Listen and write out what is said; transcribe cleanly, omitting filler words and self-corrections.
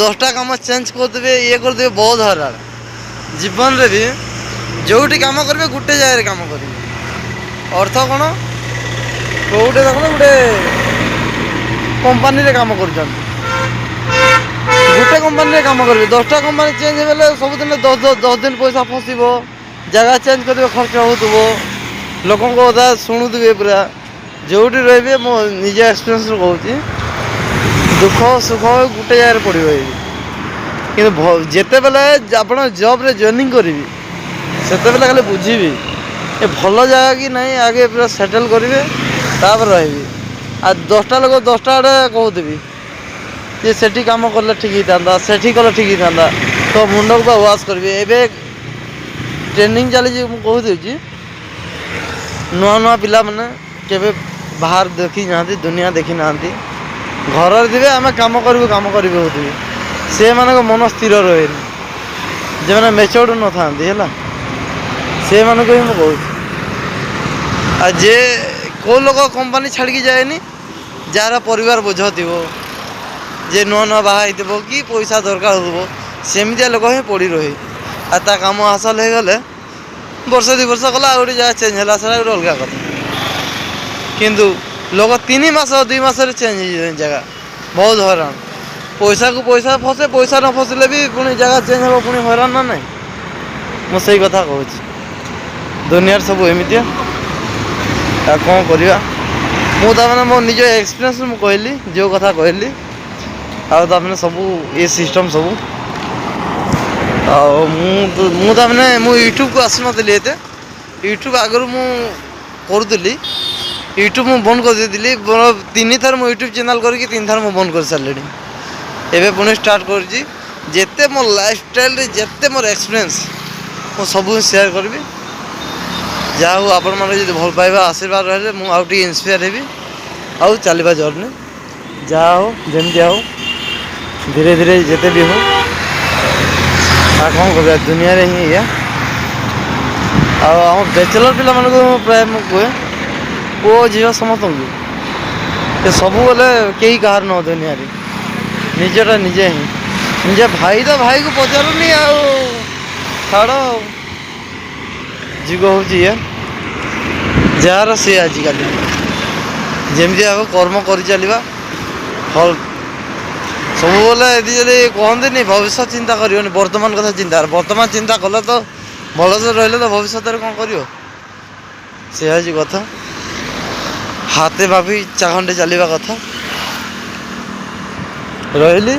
10टा काम चेंज करदे ये करदे बहुत हरान जीवन रे भी जोटी काम करेंगे गोटे जगह काम करेंगे अर्थ कौन कौटे देख गोटे कंपानी काम कर गोटे कंपानी काम करेंगे 10टा कंपानी चेंज हो सबुदिन 10 दिन पैसा फसब जगह चेंज कर खर्च हो लोक कथा शुणुवे पूरा जोटी रे मो निज एक्सपीरियंस कहूँ दुख सुख गोटे जगह पड़ो कि जिते बेले आप जॉब रे जॉइनिंग करी से खाली बुझी ये भल जगह कि नहीं आगे पूरा सेटल करेंगे तापर रही आ 10टा लोक 10टा आड़े कहूबी जे सेठी काम कले ठीक होता सेठी कले ठीक होता तो मुंड को वाश करेंगे एवं ट्रेनिंग चली कहूँ नुआ नुआ पिला माने केबे बाहर देखी ना दुनिया देखी ना घर थे आम कम करूँ से मानक मन स्थिर रहे जो मैंने मेच्योर्ड न था से मानक ही मुझे आ जे को लोग कंपानी छाड़ी जाएनि जार परिवार बोझ थी जे नुआ नुआ बाहा कि पैसा दरकार हो सेमतिया लोक ही पड़ी रही आ काम हासिल हो गले वर्ष 2 वर्ष गला गोटे जगह चेंज है सारा गोटे अलग कथा किंतु लोक 3 मास 2 मास चेंज हो जगह बहुत हैरान पैसा को पैसा फसे पैसा न फसले भी पुणी जगह चेंज हो पुणी हैरान ना ना मुझे कथा कहूँ दुनिया सब एमती कौन करवा मुझे मो निज एक्सपीरियंस मुझे कहली जो कथा कहली आने सब ये सिस्टम सब मुझे यूट्यूब को आसुन ये यूट्यूब आगु मुझे यूट्यूब मुझे बंद कर दी 3 थर मो यूट्यूब चैनल करके 3 थर मुझे बंद कर सारे एवं पुणी स्टार्ट करते मो लाइफ स्टाइल जिते मोर एक्सपीरियंस मुझे सब शेयर करी जहाँ हो आपण मैंने जो भल पाइबा आशीर्वाद रहे मुझे इन्स्पायर हेबी आउ चलवा जर्नी जहाँ हो जमी हो धीरे धीरे जिते भी हो कौन कर दुनिया रे ही या आम बैचलर पिला प्राय मुझे पुओ झी समस्त सब बेले कहीं कहार न दुनिया रे निजटा निजे ही निजे भाई तो भाई को पचारूनी छाड़ जुग हूँ ये जार सी आजिकल जमी हम कर्म कर चलवा फल सब बेले यदि कहते नहीं भविष्य चिंता कर वर्तमान कथा चिंता वर्तमान चिंता कले तो भलसे रही तो भविष्य कौन कर से कथा हाथे भाभी चाखंडे चलवा कथा रही।